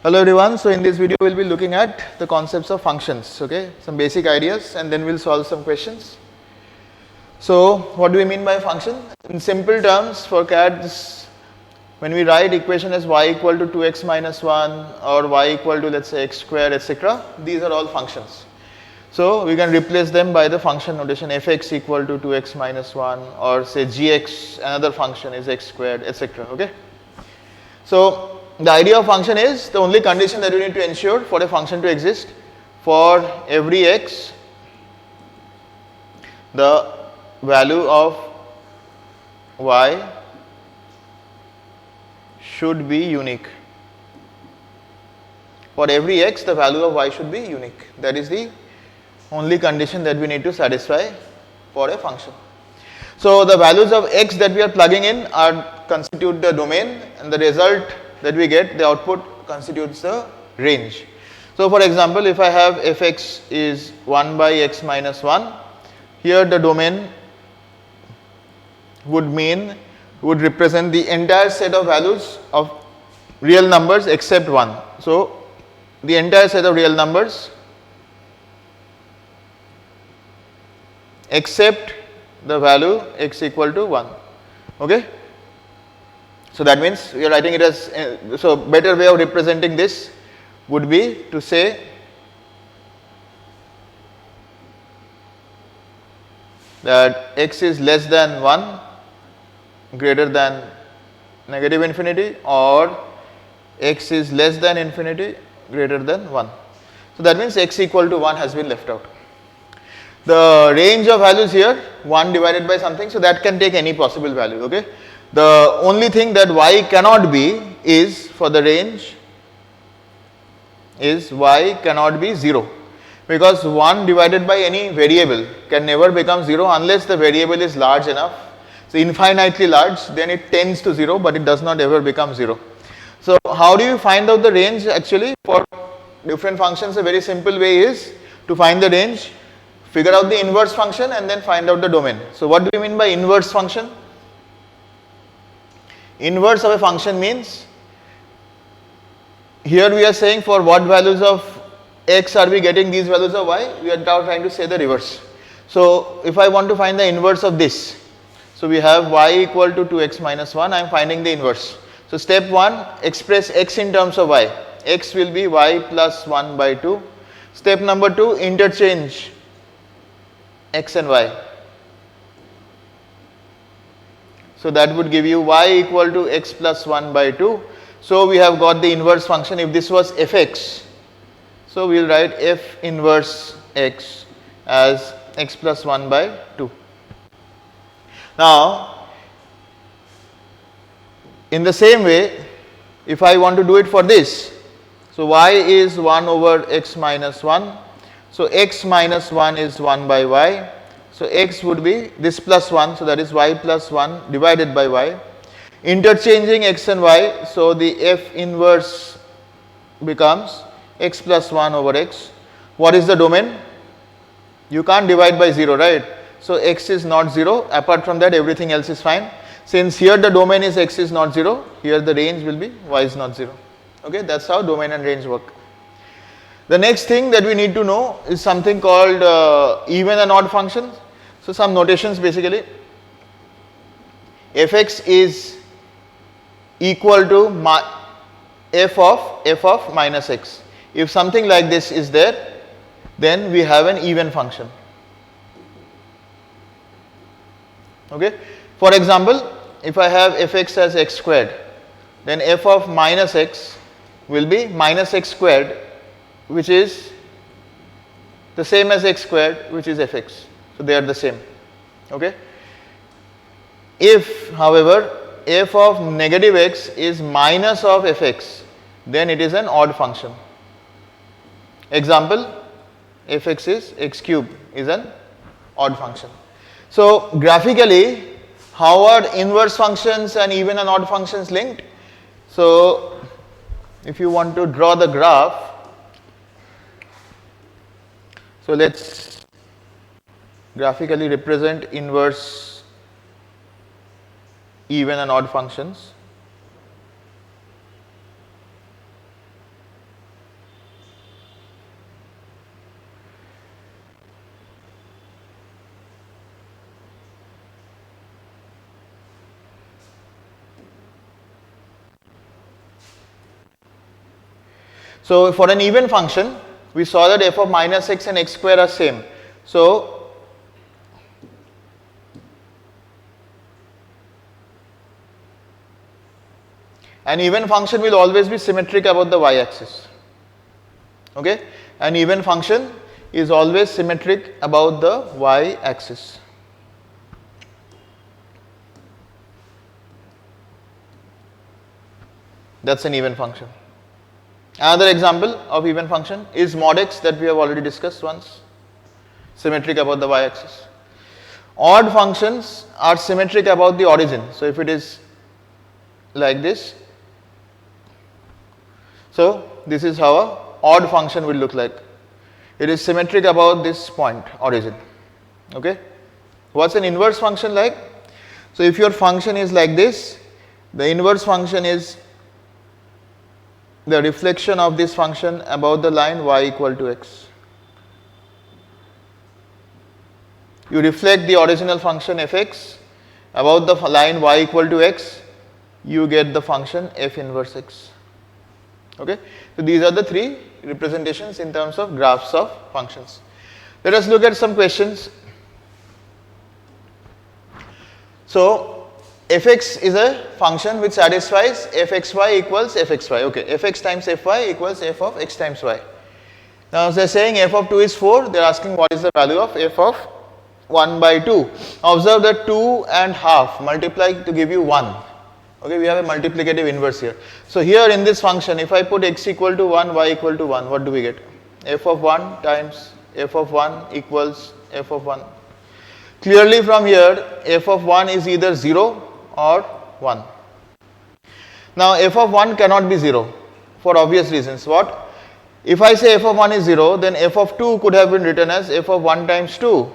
Hello everyone, so in this video we will be looking at the concepts of functions, okay, some basic ideas and then we will solve some questions. So what do we mean by function? In simple terms for CAT, when we write equation as y equal to 2x minus 1 or y equal to let's say x squared etc., these are all functions. So we can replace them by the function notation fx equal to 2x minus 1 or say gx, another function is x squared etc. Okay. So the idea of function is the only condition that we need to ensure for a function to exist. For every x, the value of y should be unique. For every x, the value of y should be unique. That is the only condition that we need to satisfy for a function. So the values of x that we are plugging in constitute the domain, and the result that we get, the output, constitutes the range. So for example, if I have fx is 1 by x minus 1, here the domain would represent the entire set of values of real numbers except 1. So the entire set of real numbers except the value x equal to 1. Okay. So that means we are writing it as, so better way of representing this would be to say that x is less than 1 greater than negative infinity, or x is less than infinity greater than 1. So that means x equal to 1 has been left out. The range of values here 1 divided by something, so that can take any possible value. Okay. The only thing that y cannot be is, for the range, is y cannot be 0, because 1 divided by any variable can never become 0 unless the variable is large enough. So infinitely large, then it tends to 0, but it does not ever become 0. So how do you find out the range actually for different functions? A very simple way is to find the range, figure out the inverse function and then find out the domain. So what do we mean by inverse function? Inverse of a function means, here we are saying for what values of x are we getting these values of y, we are now trying to say the reverse. So if I want to find the inverse of this, so we have y equal to 2x minus 1, I am finding the inverse. So step 1, express x in terms of y, x will be y plus 1 by 2. Step number 2, interchange x and y. So that would give you y equal to x plus 1 by 2. So we have got the inverse function. If this was fx, so we will write f inverse x as x plus 1 by 2. Now, in the same way, if I want to do it for this, so y is 1 over x minus 1. So x minus 1 is 1 by y. So x would be this plus 1, so that is y plus 1 divided by y. Interchanging x and y, so the f inverse becomes x plus 1 over x. What is the domain? You can't divide by 0, right? So x is not 0, apart from that everything else is fine. Since here the domain is x is not 0, here the range will be y is not 0. Okay, that's how domain and range work. The next thing that we need to know is something called even and odd functions. So some notations basically. Fx is equal to f of minus x. If something like this is there, then we have an even function. Okay. For example, if I have fx as x squared, then f of minus x will be minus x squared, which is the same as x squared, which is fx. So they are the same. Okay. If, however, f of negative x is minus of fx, then it is an odd function. Example, fx is x cube is an odd function. So graphically, how are inverse functions and even and odd functions linked? So if you want to draw the graph, so let's graphically represent inverse even and odd functions. So for an even function, we saw that f of minus x and x square are same. So an even function will always be symmetric about the y-axis. Okay, an even function is always symmetric about the y-axis. That's an even function. Another example of even function is mod x that we have already discussed once, symmetric about the y-axis. Odd functions are symmetric about the origin. So if it is like this, so this is how a odd function will look like. It is symmetric about this point, origin. Okay. What's an inverse function like? So if your function is like this, the inverse function is the reflection of this function about the line y equal to x. You reflect the original function fx about the line y equal to x, you get the function f inverse x. Okay. So these are the three representations in terms of graphs of functions. Let us look at some questions. So fx is a function which satisfies fxy equals fxy. Okay, fx times fy equals f of x times y. Now they are saying f of 2 is 4, they are asking what is the value of f of 1 by 2. Observe that 2 and half multiply to give you 1. Okay, we have a multiplicative inverse here. So here in this function, if I put x equal to 1, y equal to 1, what do we get? F of 1 times f of 1 equals f of 1. Clearly from here, f of 1 is either 0 or 1. Now f of 1 cannot be 0 for obvious reasons. What? If I say f of 1 is 0, then f of 2 could have been written as f of 1 times 2,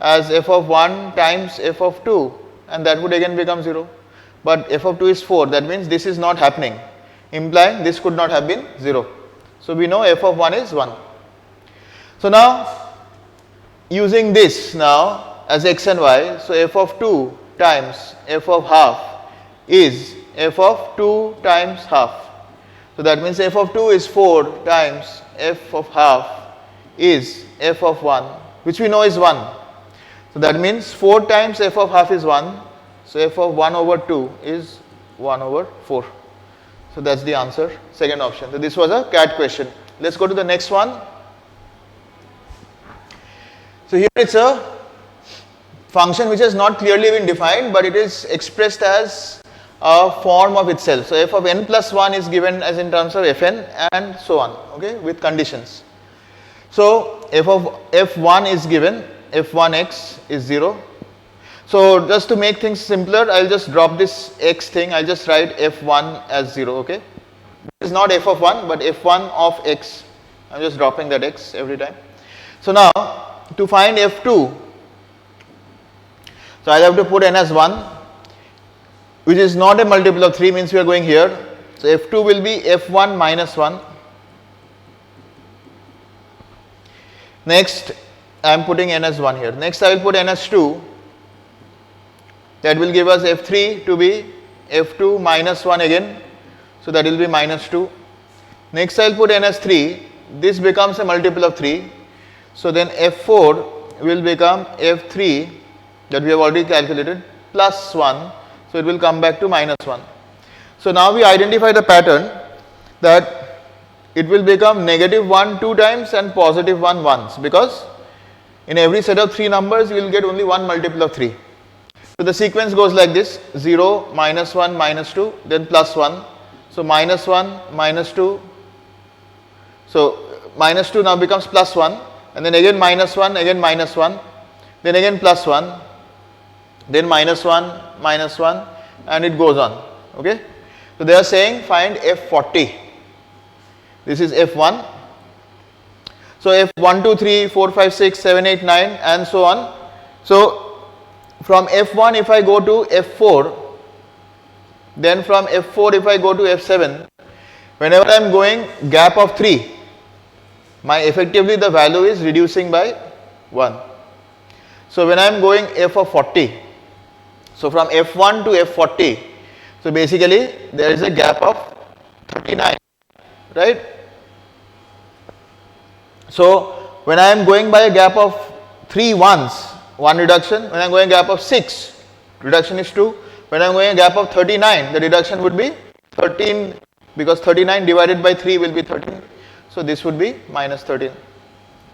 as f of 1 times f of 2, and that would again become 0. But f of 2 is 4, that means this is not happening, implying this could not have been 0. So we know f of 1 is 1. So now using this now as x and y, so f of 2 times f of half is f of 2 times half. So that means f of 2 is 4 times f of half is f of 1, which we know is 1. So that means 4 times f of half is 1. So f of 1 over 2 is 1 over 4. So that's the answer, second option. So this was a CAT question. Let's go to the next one. So here it's a function which has not clearly been defined, but it is expressed as a form of itself. So f of n plus 1 is given as in terms of fn and so on, okay, with conditions. So f of f1 is given, f1x is 0. So just to make things simpler, I'll just drop this x thing, I'll just write f1 as 0, okay. This is not f of 1, but f1 of x. I'm just dropping that x every time. So now, to find f2, so I'll have to put n as 1, which is not a multiple of 3, means we are going here. So f2 will be f1 minus 1. Next, I am putting n as 1 here. Next, I will put n as 2. That will give us f3 to be f2 minus 1 again. So that will be minus 2. Next, I will put n as 3. This becomes a multiple of 3. So then f4 will become f3 that we have already calculated plus 1. So it will come back to minus 1. So now we identify the pattern that it will become negative 1 2 times and positive 1 once, because in every set of 3 numbers we will get only one multiple of 3. So the sequence goes like this: 0, minus 1, minus 2, then plus 1. So minus 1, minus 2. So minus 2 now becomes plus 1, and then again minus 1, again minus 1, then again plus 1, then minus 1, minus 1, and it goes on. Okay. So they are saying find f40. This is f1. So f1, 2, 3, 4, 5, 6, 7, 8, 9, and so on. So from f1 if I go to f4, then from f4 if I go to f7, whenever I am going gap of 3, my effectively the value is reducing by 1. So when I am going f of 40, so from f1 to f40, so basically there is a gap of 39, right? So when I am going by a gap of 3 ones, 1 reduction. When I am going a gap of 6, reduction is 2. When I am going a gap of 39, the reduction would be 13, because 39 divided by 3 will be 13. So this would be minus 13.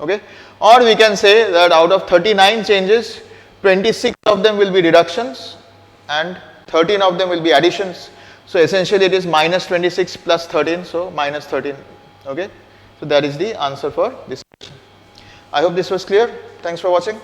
Okay. Or we can say that out of 39 changes, 26 of them will be reductions and 13 of them will be additions. So essentially it is minus 26 plus 13, so minus 13. Okay. So that is the answer for this question. I hope this was clear. Thanks for watching.